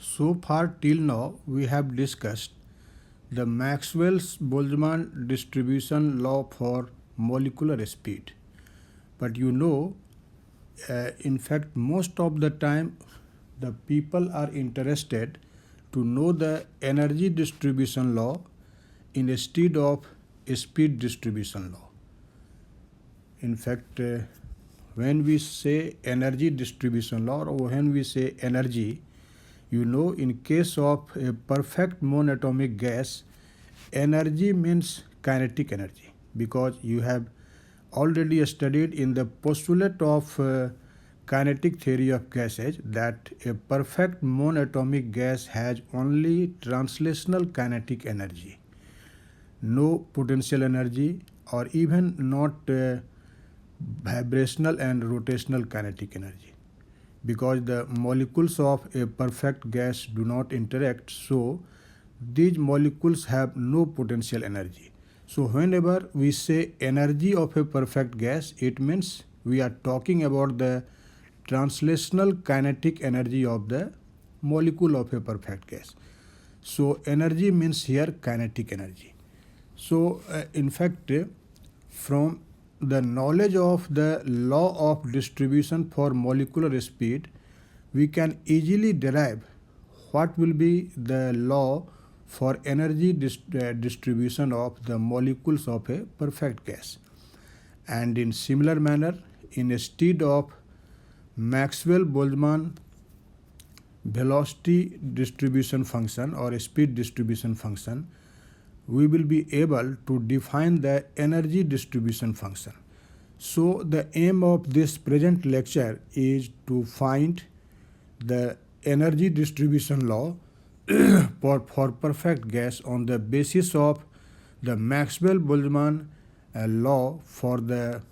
So far till now we have discussed the Maxwell-Boltzmann distribution law for molecular speed. But in fact most of the time the people are interested to know the energy distribution law instead of speed distribution law. In fact, when we say energy distribution law or when we say energy, in case of a perfect monatomic gas, energy means kinetic energy, because you have already studied in the postulate of kinetic theory of gases that a perfect monatomic gas has only translational kinetic energy, no potential energy, or even not vibrational and rotational kinetic energy, because the molecules of a perfect gas do not interact, so these molecules have no potential energy. So whenever we say energy of a perfect gas, it means we are talking about the translational kinetic energy of the molecule of a perfect gas. So energy means here kinetic energy. So in fact, from the knowledge of the law of distribution for molecular speed, we can easily derive what will be the law for energy distribution of the molecules of a perfect gas. And in similar manner, instead of Maxwell-Boltzmann velocity distribution function or speed distribution function, we will be able to define the energy distribution function. So the aim of this present lecture is to find the energy distribution law for perfect gas on the basis of the Maxwell-Boltzmann law for the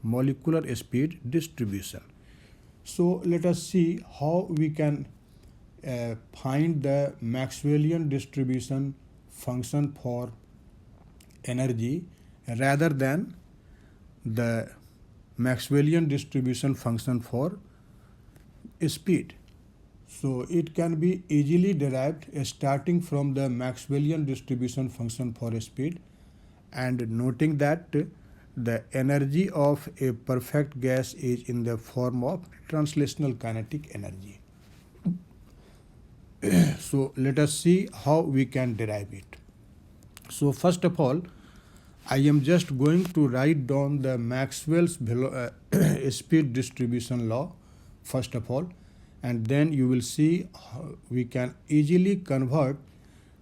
molecular speed distribution. So let us see how we can find the Maxwellian distribution function for energy rather than the Maxwellian distribution function for speed. So it can be easily derived starting from the Maxwellian distribution function for speed and noting that the energy of a perfect gas is in the form of translational kinetic energy. So let us see how we can derive it. So first of all, I am just going to write down the Maxwell's speed distribution law first of all, and then you will see how we can easily convert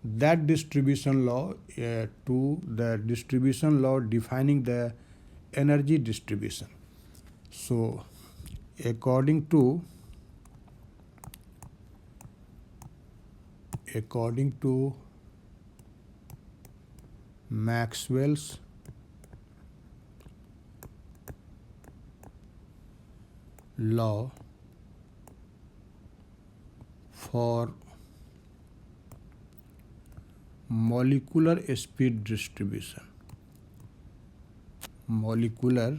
that distribution law to the distribution law defining the energy distribution. So according to Maxwell's law for molecular speed distribution. Molecular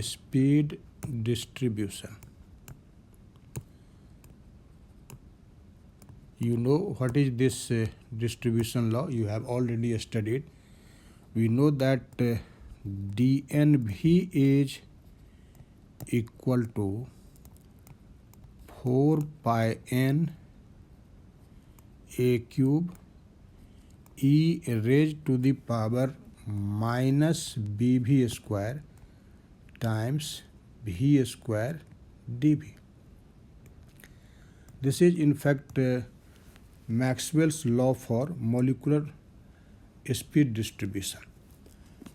speed distribution. You know what is this distribution law? You have already studied. We know that dNV is equal to 4 pi n a cube e raised to the power minus bv square times v square dv. This is in fact Maxwell's law for molecular speed distribution.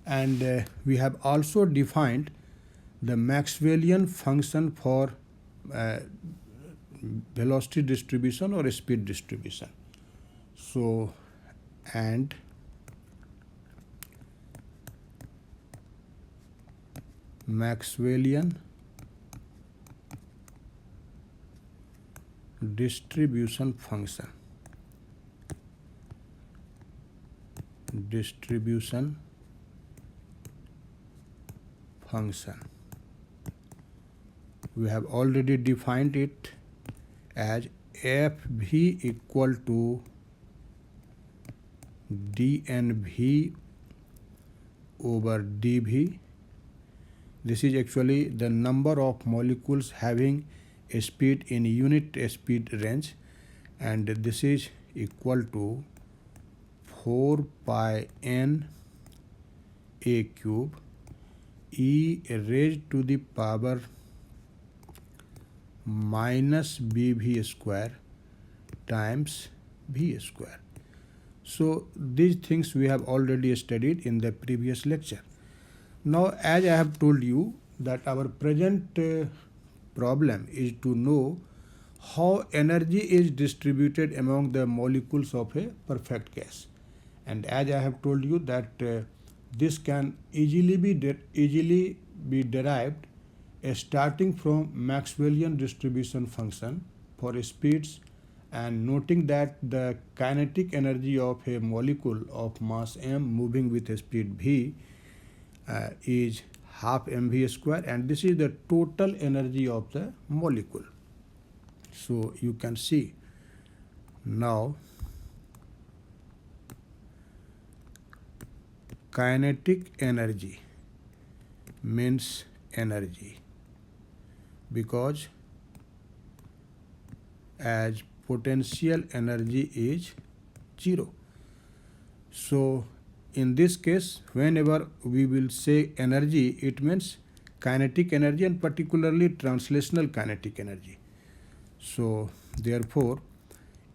And we have also defined the Maxwellian function for velocity distribution or speed distribution. So, and Maxwellian distribution function. we have already defined it as Fv equal to dNv over dV. This is actually the number of molecules having a speed in unit speed range, and this is equal to 4 pi n a cube e raised to the power minus bv square times v square. So these things we have already studied in the previous lecture. Now, as I have told you that our present problem is to know how energy is distributed among the molecules of a perfect gas. And as I have told you that this can easily be derived starting from Maxwellian distribution function for speeds, and noting that the kinetic energy of a molecule of mass m moving with a speed v is half mv square, and this is the total energy of the molecule. So you can see now kinetic energy means energy, because as potential energy is 0. So in this case, whenever we will say energy, it means kinetic energy and particularly translational kinetic energy. So therefore,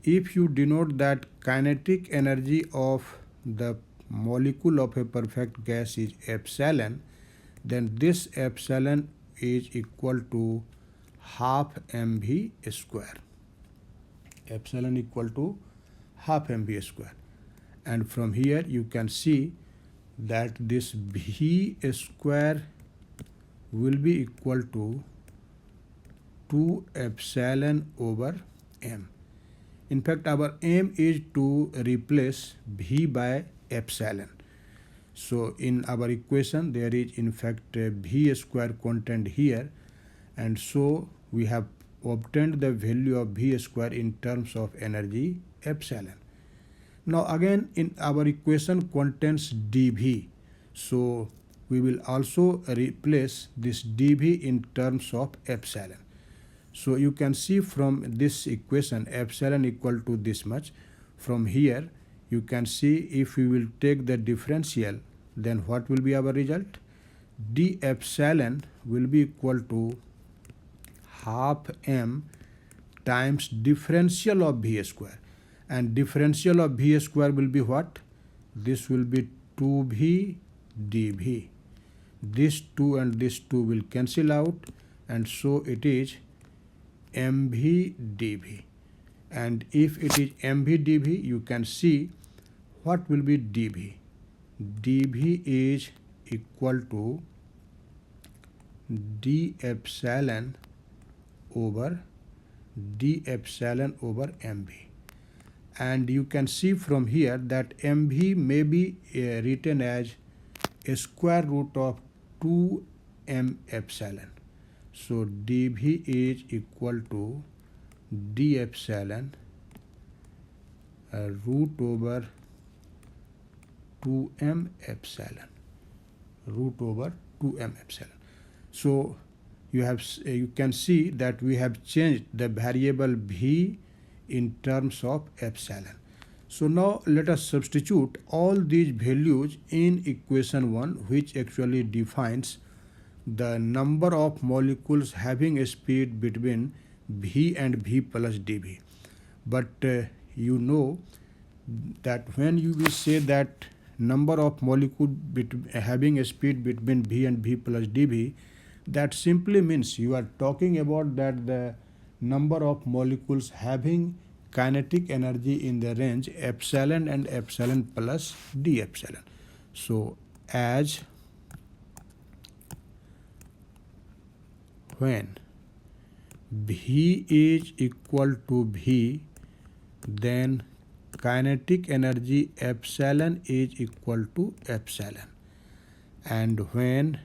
if you denote that kinetic energy of the molecule of a perfect gas is epsilon, then this epsilon is equal to half mv square. Epsilon equal to half mv square. And from here you can see that this v square will be equal to 2 epsilon over m. In fact, our aim is to replace v by epsilon. So in our equation there is in fact a v square contained here, and so we have obtained the value of v square in terms of energy epsilon. Now again in our equation contains dv, so we will also replace this dv in terms of epsilon. So you can see from this equation epsilon equal to this much. From here you can see if we will take the differential, then what will be our result? D epsilon will be equal to half m times differential of v square, and differential of v square will be what? This will be 2v dv. This 2 and this 2 will cancel out, and so it is mv dv. And if it is mv dv, you can see what will be dv. dv is equal to d epsilon over mv. And you can see from here that mv may be written as a square root of 2m epsilon. So dv is equal to d epsilon root over 2m epsilon, root over 2m epsilon. So you can see that we have changed the variable v in terms of epsilon. So now let us substitute all these values in equation 1, which actually defines the number of molecules having a speed between v and v plus dv. But you know that when you will say that number of molecules having a speed between v and v plus dv, that simply means you are talking about that the number of molecules having kinetic energy in the range epsilon and epsilon plus d epsilon. So as when v is equal to v, then kinetic energy epsilon is equal to epsilon, and when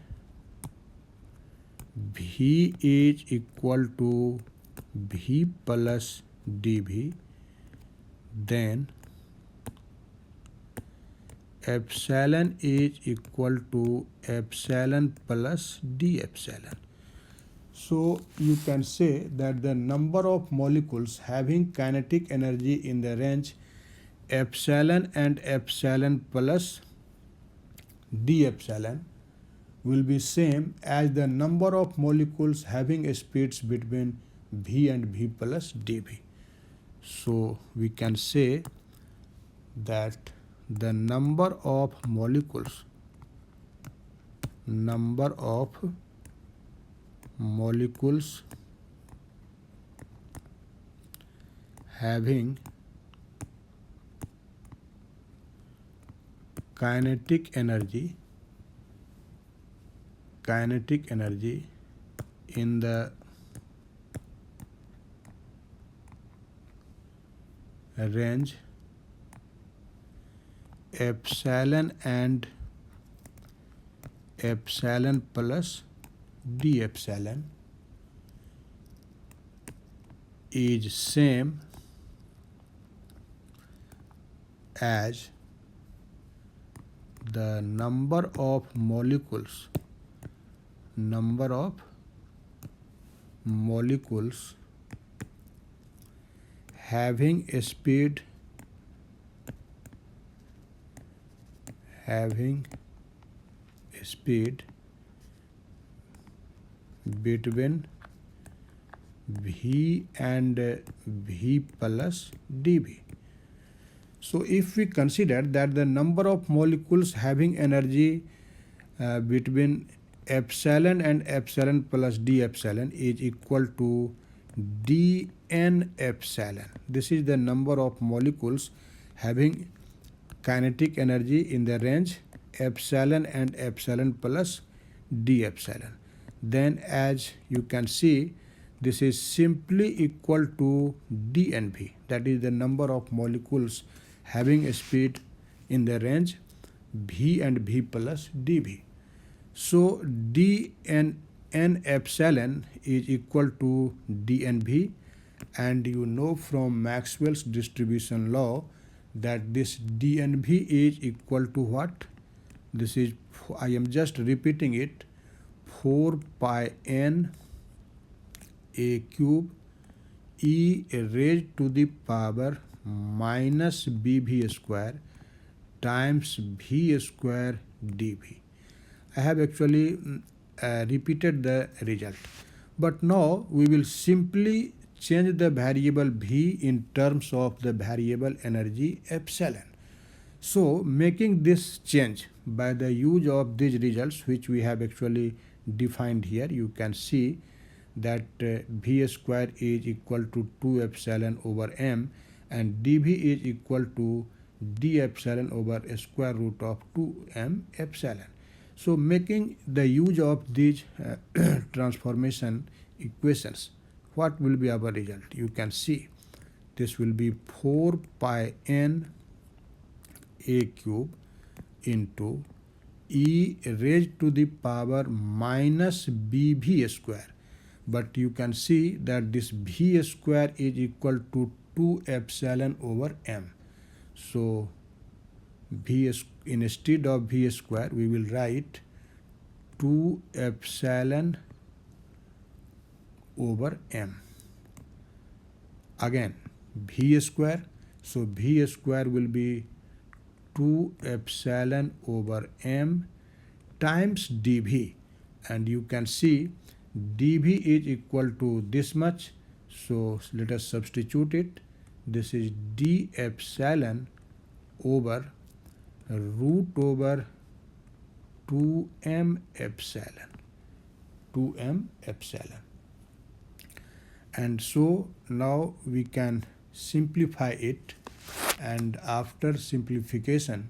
V is equal to V plus dV, then epsilon is equal to epsilon plus d epsilon. So you can say that the number of molecules having kinetic energy in the range epsilon and epsilon plus d epsilon will be same as the number of molecules having speeds between v and v plus dv. So we can say that the number of molecules having kinetic energy in the range epsilon and epsilon plus d epsilon is same as the number of molecules having a speed between v and v plus dv. So if we consider that the number of molecules having energy between epsilon and epsilon plus d epsilon is equal to dn epsilon. This is the number of molecules having kinetic energy in the range epsilon and epsilon plus d epsilon. Then as you can see, this is simply equal to dnv, that is the number of molecules having a speed in the range v and v plus dv. So dn epsilon is equal to dnv, and you know from Maxwell's distribution law that this dnv is equal to what? This is, I am just repeating it, 4 pi n a cube e raised to the power minus bv square times v square dv. I have actually repeated the result, but now we will simply change the variable v in terms of the variable energy epsilon. So making this change by the use of these results which we have actually defined here, you can see that v square is equal to 2 epsilon over m and dv is equal to d epsilon over a square root of 2m epsilon. So making the use of these transformation equations, what will be our result? You can see this will be 4 pi n a cube into e raised to the power minus bv square. But you can see that this v square is equal to 2 epsilon over m. So instead of v square we will write 2 epsilon over m. Again v square, so v square will be 2 epsilon over m times dv, and you can see dv is equal to this much, so let us substitute it. This is d epsilon over root over 2m epsilon. And so now we can simplify it, and after simplification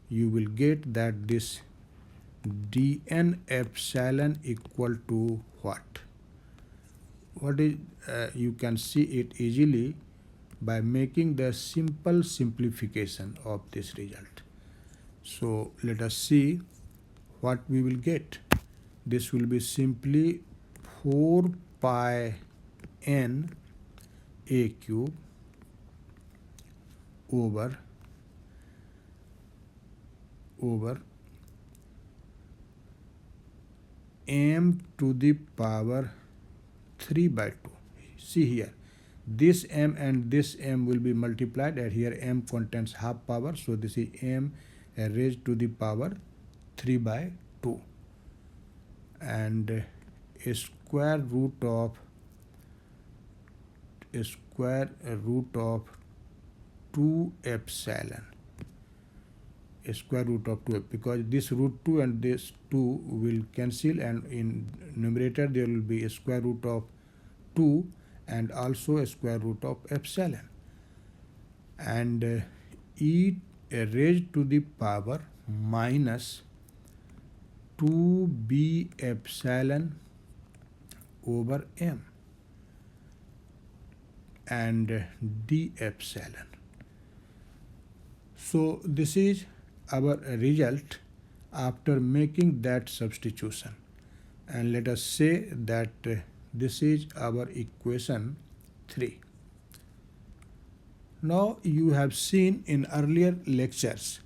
you will get that this dn epsilon equal to what? What is you can see it easily by making the simple simplification of this result. So let us see what we will get. This will be simply 4 pi n a cube over m to the power 3 by 2. See here, this m and this m will be multiplied, and here m contains half power, so this is m raised to the power 3 by 2, and a square root of 2 epsilon, a square root of 2, because this root 2 and this 2 will cancel, and in numerator there will be a square root of 2 and also a square root of epsilon, and e raised to the power minus 2b epsilon over m and d epsilon. So this is our result after making that substitution, and let us say that this is our equation 3. Now you have seen in earlier lectures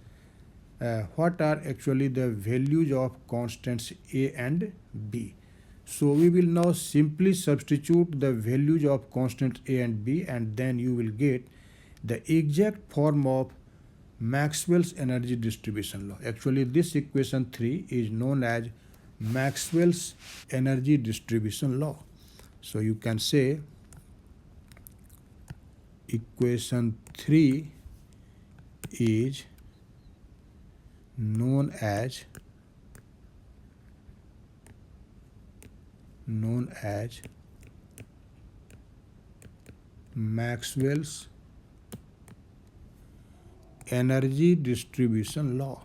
what are actually the values of constants a and b. So we will now simply substitute the values of constants a and b, and then you will get the exact form of Maxwell's energy distribution law. Actually, this equation 3 is known as Maxwell's energy distribution law. So you can say equation 3 is known as Maxwell's energy distribution law.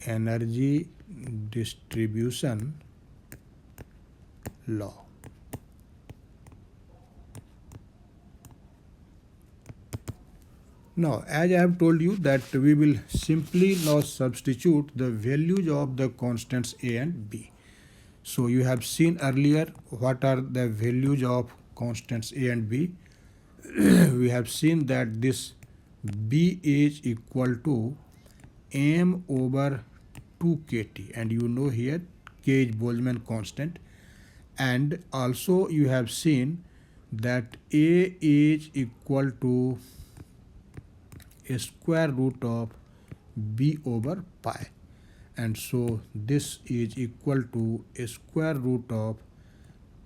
Energy distribution law. Now, as I have told you that we will simply now substitute the values of the constants a and b. So you have seen earlier what are the values of constants a and b. We have seen that this b is equal to m over 2 kt, and you know here k is Boltzmann constant, and also you have seen that a is equal to a square root of b over pi, and so this is equal to a square root of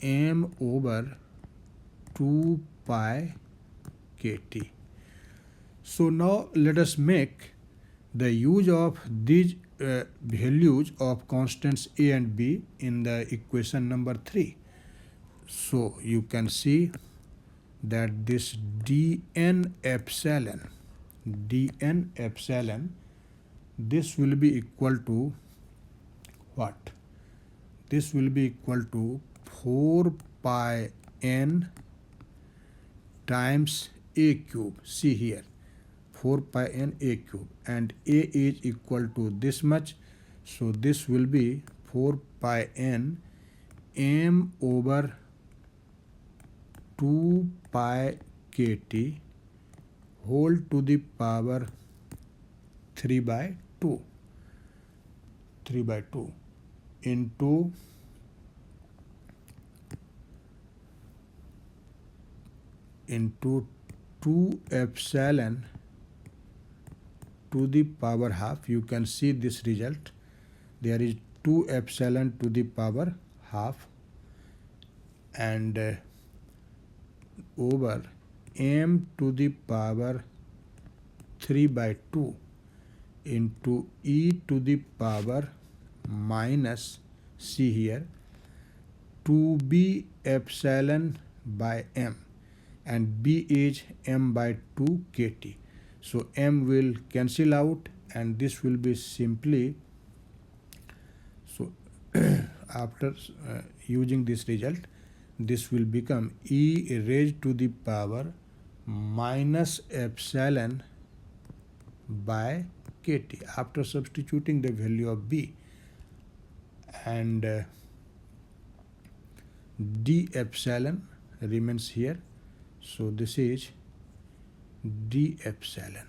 m over 2 pi kt. So now let us make the use of these values of constants a and b in the equation number 3. So you can see that this dn epsilon, this will be equal to what? This will be equal to 4 pi n times a cube. See here, 4 pi n a cube, and a is equal to this much, so this will be 4 pi n m over 2 pi kt whole to the power 3 by 2 into 2 epsilon to the power half. You can see this result. There is 2 epsilon to the power half, and over m to the power 3 by 2 into e to the power minus, see here, 2b epsilon by m, and b is m by 2 kt. So m will cancel out, and this will be simply, so after using this result, this will become e raised to the power minus epsilon by kt after substituting the value of b, and d epsilon remains here. So this is d epsilon.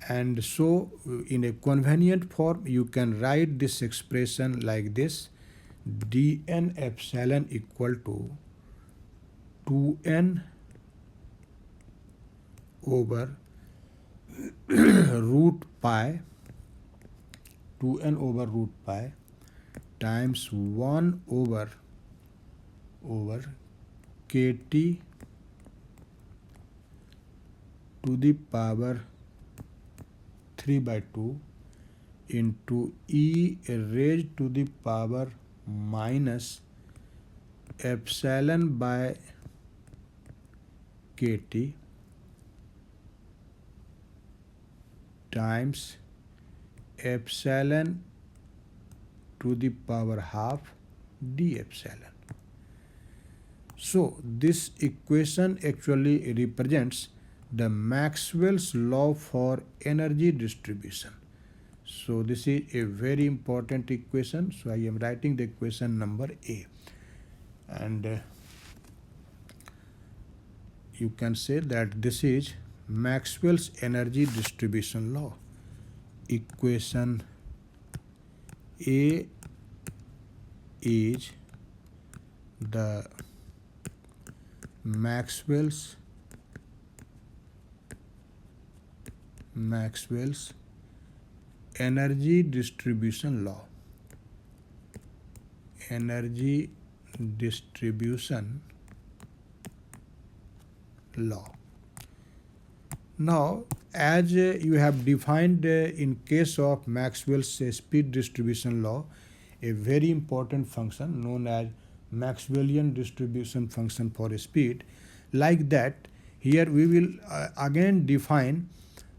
And so in a convenient form you can write this expression like this: dn epsilon equal to 2n over root pi, 2n over root pi times 1 over kt to the power 3 by 2 into e raised to the power minus epsilon by kt times epsilon to the power half d epsilon. So this equation actually represents the Maxwell's law for energy distribution. So this is a very important equation. So I am writing the equation number A. And you can say that this is Maxwell's energy distribution law. Equation A is the Maxwell's energy distribution law. Energy distribution law. Now, as you have defined in case of Maxwell's speed distribution law, a very important function known as Maxwellian distribution function for speed, like that, here we will again define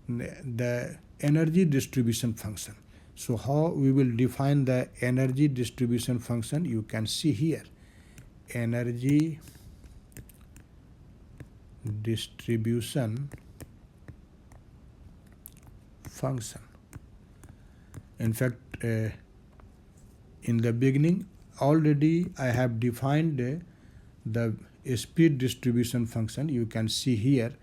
the energy distribution function. So how we will define the energy distribution function, you can see here. Energy distribution function. In fact, in the beginning already I have defined the speed distribution function. You can see here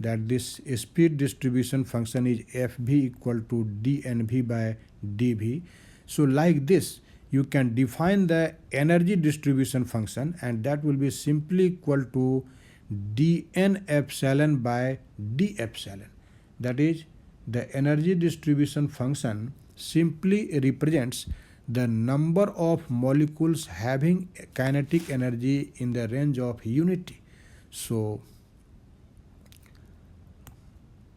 that this speed distribution function is fv equal to dnv by dv. So like this you can define the energy distribution function, and that will be simply equal to dn epsilon by d epsilon. That is, the energy distribution function simply represents the number of molecules having kinetic energy in the range of unity. So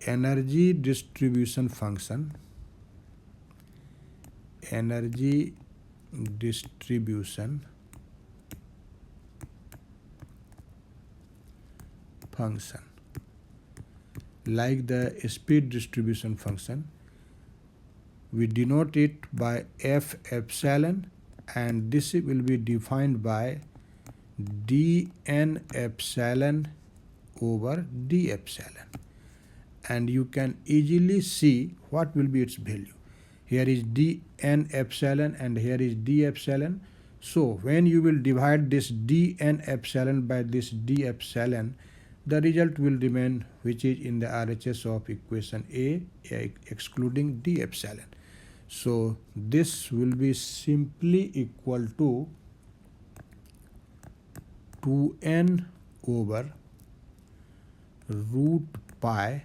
energy distribution function like the speed distribution function, we denote it by f epsilon, and this will be defined by dn epsilon over d epsilon. And you can easily see what will be its value. Here is dn epsilon and here is d epsilon. So when you will divide this dn epsilon by this d epsilon, the result will remain, which is in the RHS of equation A, excluding d epsilon. So this will be simply equal to 2n over root pi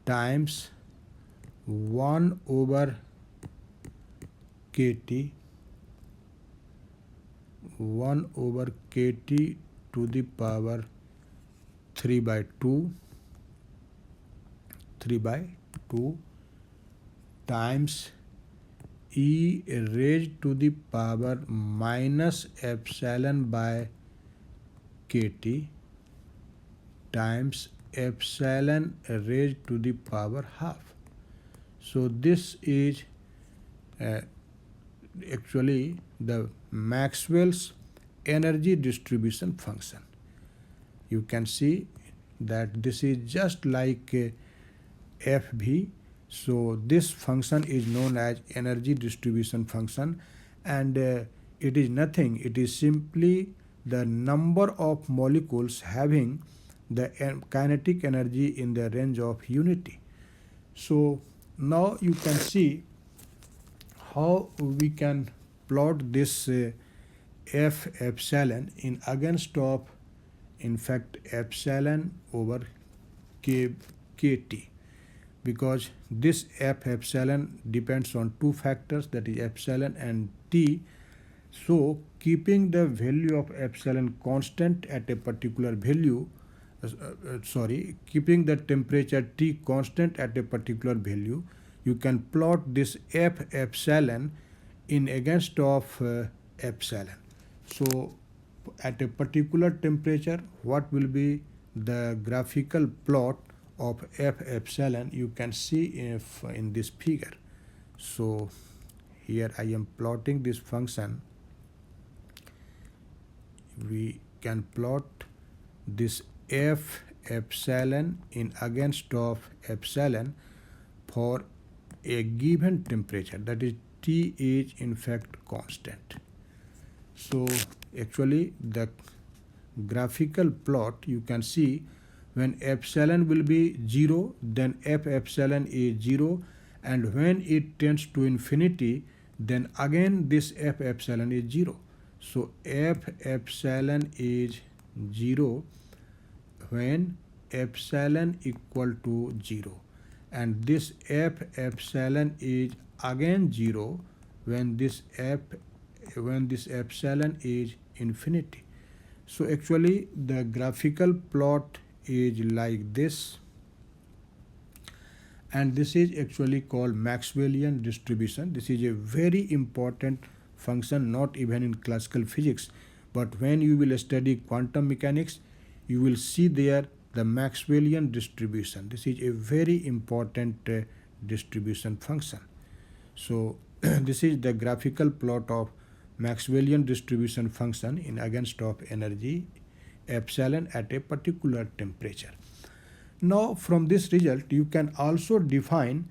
times 1 over kt to the power 3 by 2 times e raised to the power minus epsilon by kt times epsilon raised to the power half. So this is actually the Maxwell's energy distribution function. You can see that this is just like fv, So this function is known as energy distribution function, and it is nothing, it is simply the number of molecules having the kinetic energy in the range of unity. So now you can see how we can plot this F epsilon in against of, in fact, epsilon over k kt, because this F epsilon depends on two factors, that is epsilon and t. So keeping the value of epsilon constant at a particular value, keeping the temperature T constant at a particular value, you can plot this F epsilon in against of epsilon. So at a particular temperature, what will be the graphical plot of F epsilon, you can see if in this figure. So here I am plotting this function. We can plot this F epsilon in against of epsilon for a given temperature, that is T is in fact constant. So actually the graphical plot, you can see when epsilon will be 0, then F epsilon is 0, and when it tends to infinity, then again this F epsilon is 0. So F epsilon is 0 when epsilon equal to 0, and this F epsilon is again 0 when this epsilon is infinity. So actually the graphical plot is like this, and this is actually called Maxwellian distribution. This is a very important function, not even in classical physics, but when you will study quantum mechanics, you will see there the Maxwellian distribution. This is a very important distribution function. So this is the graphical plot of Maxwellian distribution function in against of energy epsilon at a particular temperature. Now from this result you can also define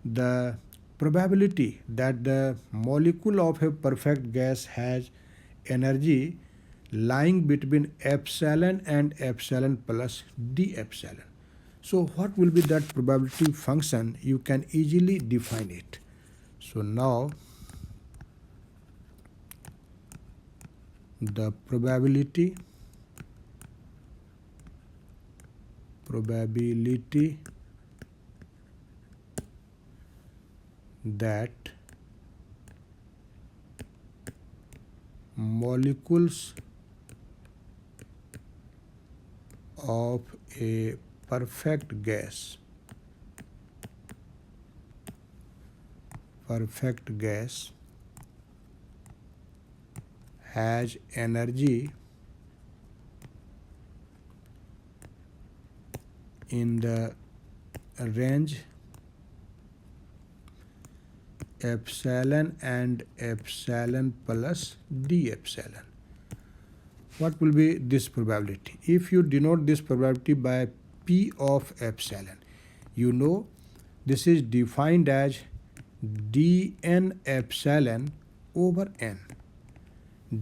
the probability that the molecule of a perfect gas has energy lying between epsilon and epsilon plus d epsilon. So what will be that probability function? You can easily define it. So now the probability that molecules of a perfect gas has energy in the range epsilon and epsilon plus d epsilon. What will be this probability? If you denote this probability by P of epsilon, you know this is defined as dn epsilon over n.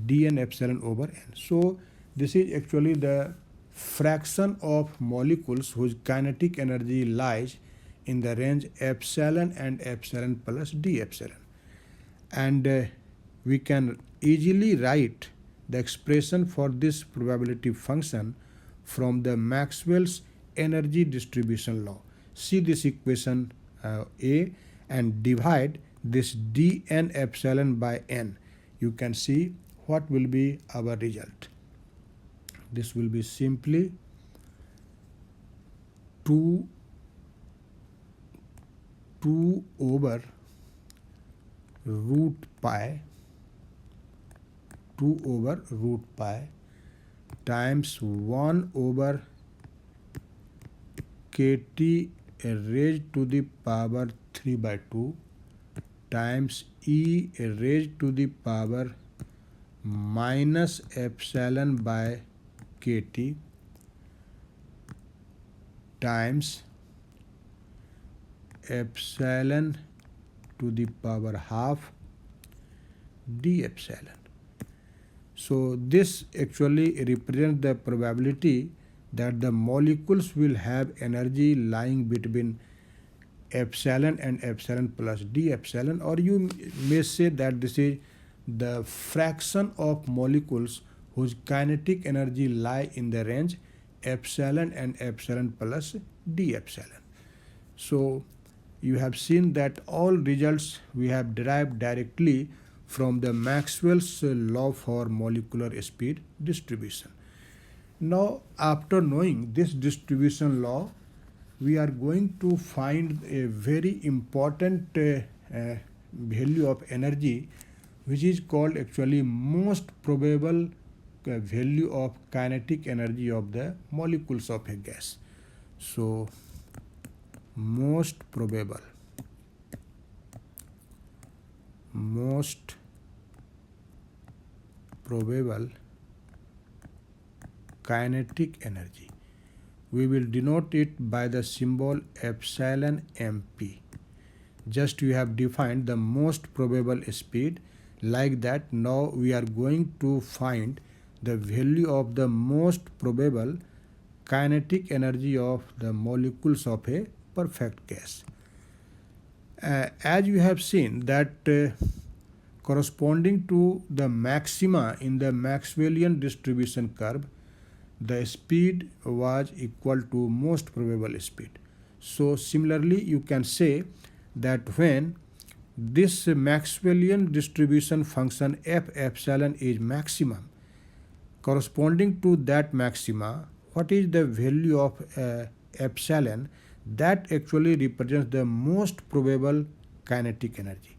dn epsilon over n. So this is actually the fraction of molecules whose kinetic energy lies in the range epsilon and epsilon plus d epsilon. And we can easily write the expression for this probability function from the Maxwell's energy distribution law. See this equation A and divide this dn epsilon by n. You can see what will be our result. This will be simply 2 over root pi times 1 over kt raised to the power 3 by 2 times e raised to the power minus epsilon by kt times epsilon to the power half d epsilon. So this actually represents the probability that the molecules will have energy lying between epsilon and epsilon plus d epsilon, or you may say that this is the fraction of molecules whose kinetic energy lie in the range epsilon and epsilon plus d epsilon. So you have seen that all results we have derived directly from the Maxwell's law for molecular speed distribution. Now, after knowing this distribution law, we are going to find a very important value of energy, which is called actually most probable value of kinetic energy of the molecules of a gas. So most probable kinetic energy. We will denote it by the symbol epsilon mp. Just you have defined the most probable speed like that. Now we are going to find the value of the most probable kinetic energy of the molecules of a perfect gas. As you have seen that corresponding to the maxima in the Maxwellian distribution curve, the speed was equal to most probable speed. So similarly you can say that when this Maxwellian distribution function f epsilon is maximum, corresponding to that maxima, what is the value of epsilon, that actually represents the most probable kinetic energy.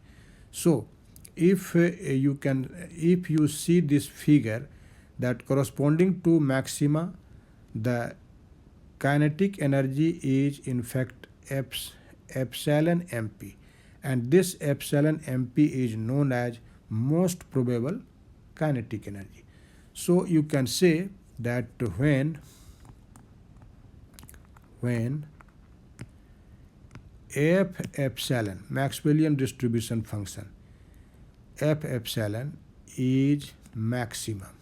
So if you see this figure, that corresponding to maxima, the kinetic energy is in fact epsilon mp, and this epsilon mp is known as most probable kinetic energy. So you can say that when f epsilon, Maxwellian distribution function, f epsilon is maximum,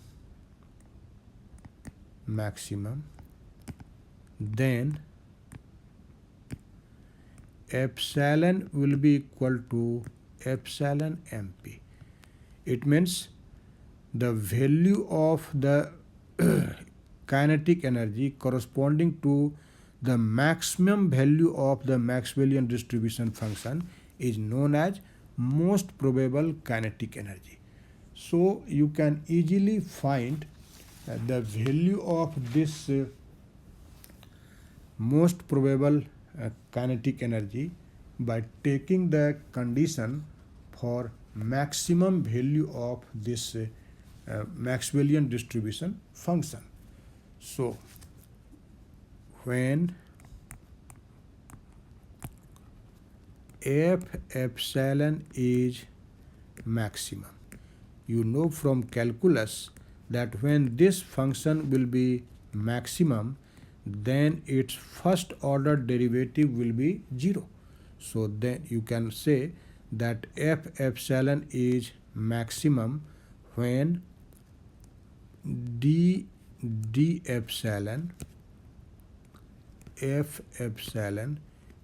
then epsilon will be equal to epsilon mp. It means the value of the kinetic energy corresponding to the maximum value of the Maxwellian distribution function is known as most probable kinetic energy. So you can easily find the value of this most probable kinetic energy by taking the condition for maximum value of this Maxwellian distribution function. So when f epsilon is maximum, you know from calculus that when this function will be maximum, then its first order derivative will be 0. So then you can say that f epsilon is maximum when d epsilon f epsilon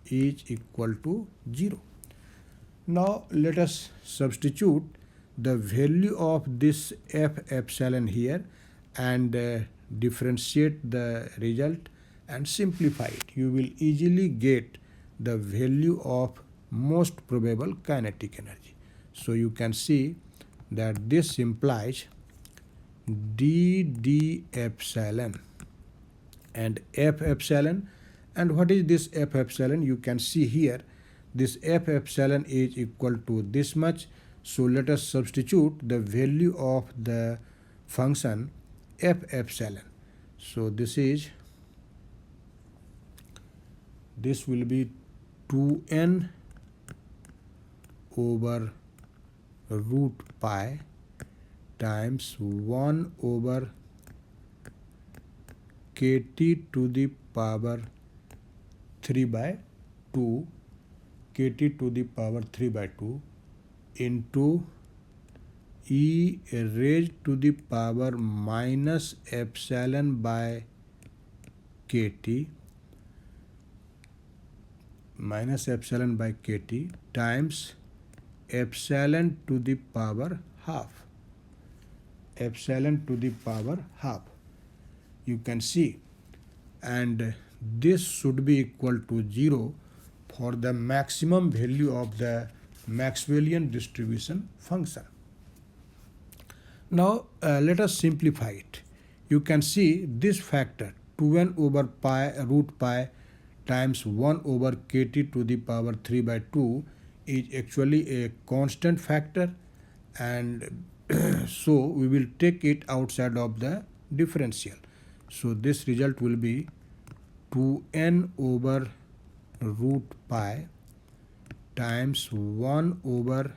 is equal to 0. Now let us substitute the value of this f epsilon here and differentiate the result and simplify it. You will easily get the value of most probable kinetic energy. So you can see that this implies d epsilon and f epsilon. And what is this f epsilon? You can see here this f epsilon is equal to this much. So let us substitute the value of the function f epsilon. So this will be 2n over root pi times 1 over kt to the power 3 by 2 kt to the power 3 by 2 into e raised to the power minus epsilon by kt times epsilon to the power half. You can see, and this should be equal to 0 for the maximum value of the Maxwellian distribution function. Now let us simplify it. You can see this factor 2n over pi root pi times 1 over kt to the power 3 by 2 is actually a constant factor, and so we will take it outside of the differential. So this result will be 2n over root pi times 1 over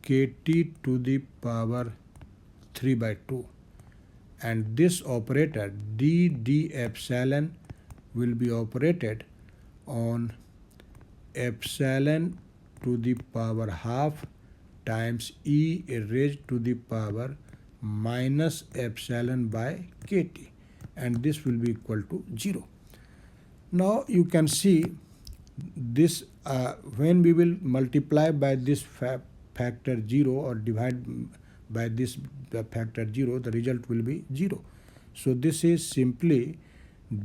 kt to the power 3 by 2, and this operator d epsilon will be operated on epsilon to the power half times e raised to the power minus epsilon by kt, and this will be equal to 0. Now you can see this when we will multiply by this factor 0 or divide by this factor 0, the result will be 0. So this is simply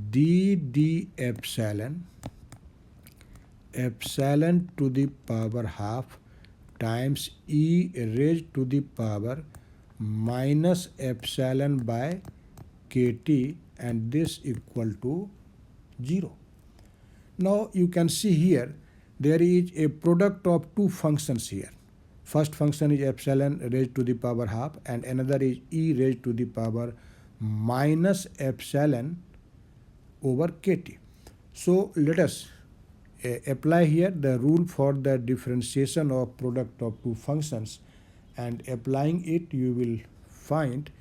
d epsilon to the power half times e raised to the power minus epsilon by kt, and this equal to 0. Now you can see here there is a product of two functions here. First function is epsilon raised to the power half, and another is e raised to the power minus epsilon over kt. So let us apply here the rule for the differentiation of product of two functions, and applying it you will find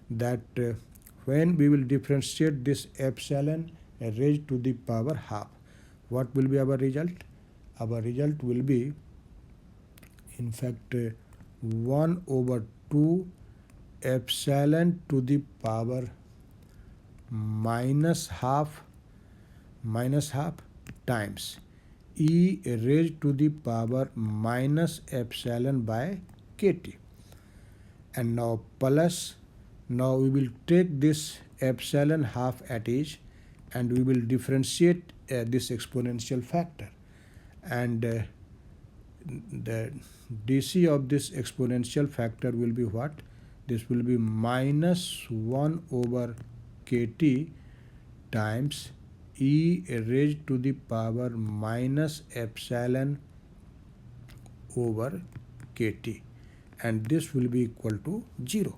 that when we will differentiate this epsilon raised to the power half, what will be our result? Our result will be in fact 1 over 2 epsilon to the power minus half times e raised to the power minus epsilon by kt, and now plus, now we will take this epsilon half at each and we will differentiate this exponential factor, and the dc of this exponential factor will be what? This will be minus 1 over kt times e raised to the power minus epsilon over kt, and this will be equal to 0.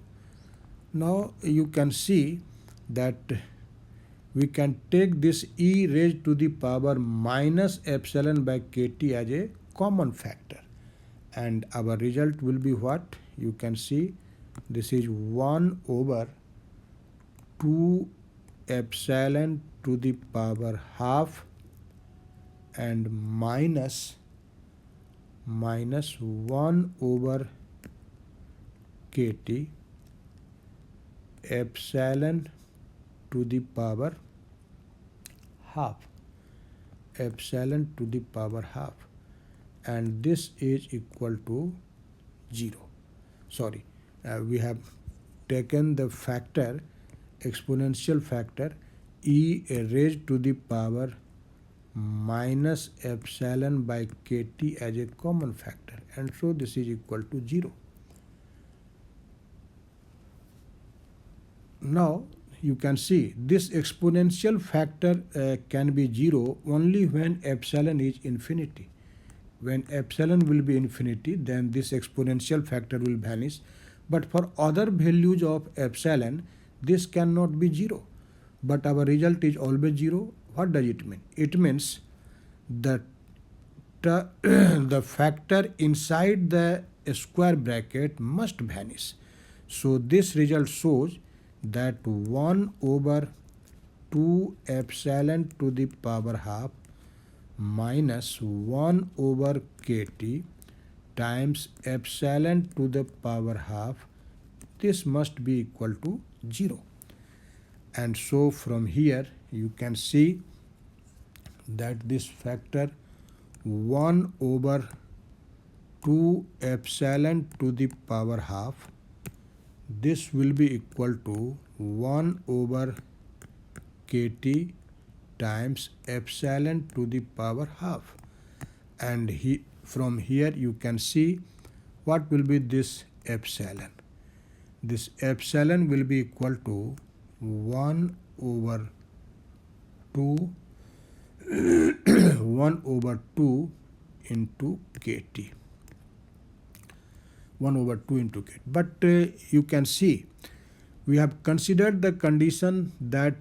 Now you can see that we can take this e raised to the power minus epsilon by kt as a common factor, and our result will be what? You can see this is 1 over 2 epsilon to the power half and minus 1 over kt epsilon to the power half, and this is equal to 0. Sorry, we have taken the factor, exponential factor e raised to the power minus epsilon by kt as a common factor, and so this is equal to 0. Now you can see this exponential factor can be 0 only when epsilon is infinity. When epsilon will be infinity, then this exponential factor will vanish, but for other values of epsilon this cannot be 0, but our result is always 0. What does it mean? It means that the factor inside the square bracket must vanish. So this result shows that 1 over 2 epsilon to the power half minus 1 over kT times epsilon to the power half. This must be equal to 0. And so from here you can see that this factor 1 over 2 epsilon to the power half, this will be equal to 1 over kT times epsilon to the power half. And from here you can see what will be this epsilon. This epsilon will be equal to 1 over 2 1 over 2 into kT. 1 over 2 into kT. But you can see we have considered the condition that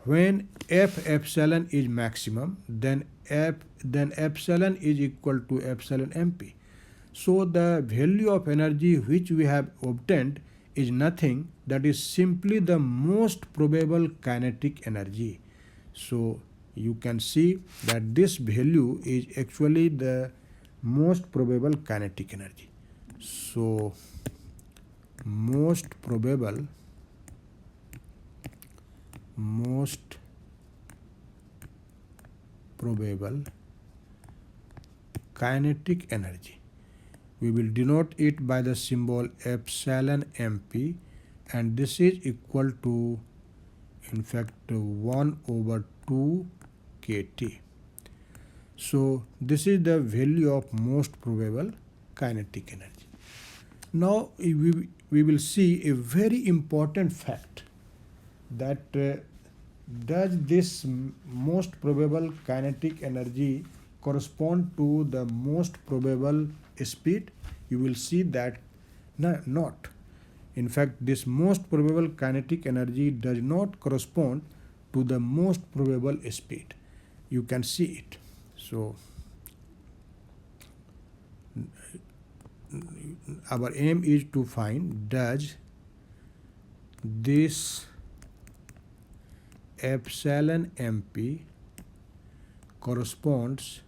when F epsilon is maximum, then epsilon is equal to epsilon MP. So the value of energy which we have obtained is nothing, that is simply the most probable kinetic energy. So you can see that this value is actually the most probable kinetic energy. So most probable kinetic energy. We will denote it by the symbol epsilon MP, and this is equal to, in fact, 1 over 2 kT. So this is the value of most probable kinetic energy. Now we will see a very important fact, that does this most probable kinetic energy correspond to the most probable speed? You will see that not. In fact, this most probable kinetic energy does not correspond to the most probable speed. You can see it. So our aim is to find, does this epsilon MP corresponds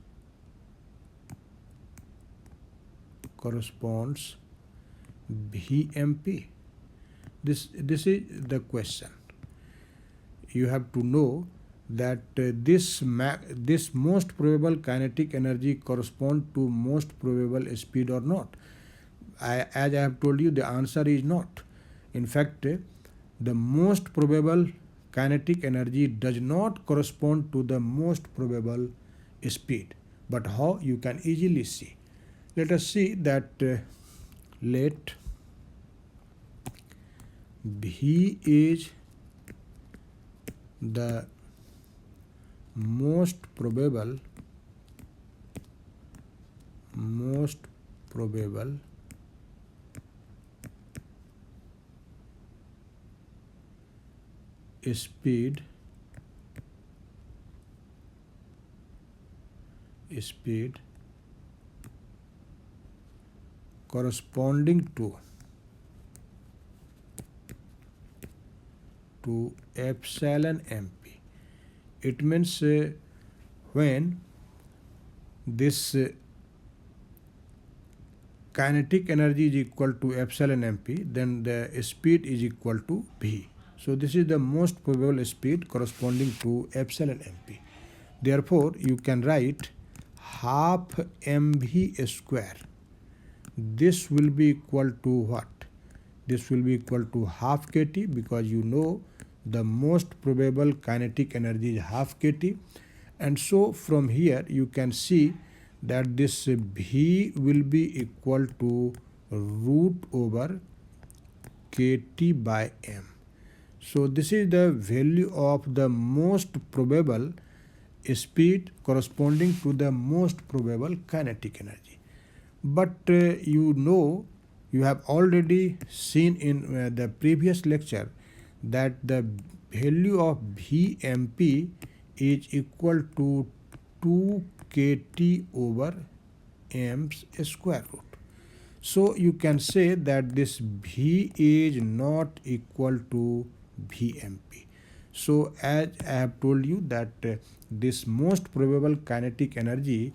VMP. This is the question. You have to know that this most probable kinetic energy corresponds to most probable speed or not. As I have told you, the answer is not. In fact, the most probable kinetic energy does not correspond to the most probable speed. But how? You can easily see. Let us see that let V is the most probable speed corresponding to epsilon MP. It means when this kinetic energy is equal to epsilon MP, then the speed is equal to V. So this is the most probable speed corresponding to epsilon MP. Therefore, you can write half mv square. This will be equal to what? This will be equal to half kT, because you know the most probable kinetic energy is half kT. And so from here you can see that this V will be equal to root over kT by m. So this is the value of the most probable speed corresponding to the most probable kinetic energy. But you know, you have already seen in the previous lecture that the value of VMP is equal to 2 kT over m's square root. So you can say that this V is not equal to VMP. So as I have told you that this most probable kinetic energy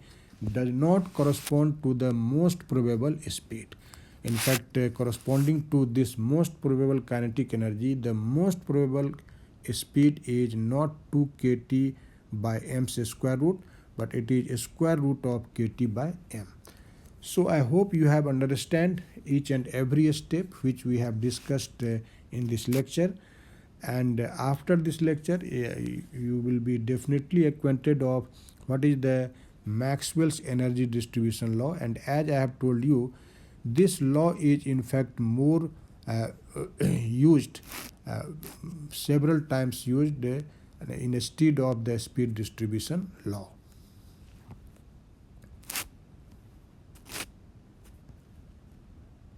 does not correspond to the most probable speed. In fact, corresponding to this most probable kinetic energy, the most probable speed is not 2 kt by m's square root, but it is square root of kt by m. So I hope you have understand each and every step which we have discussed in this lecture. And after this lecture, you will be definitely acquainted of what is the Maxwell's energy distribution law. And as I have told you, this law is in fact more used, uh, several times used instead of the speed distribution law.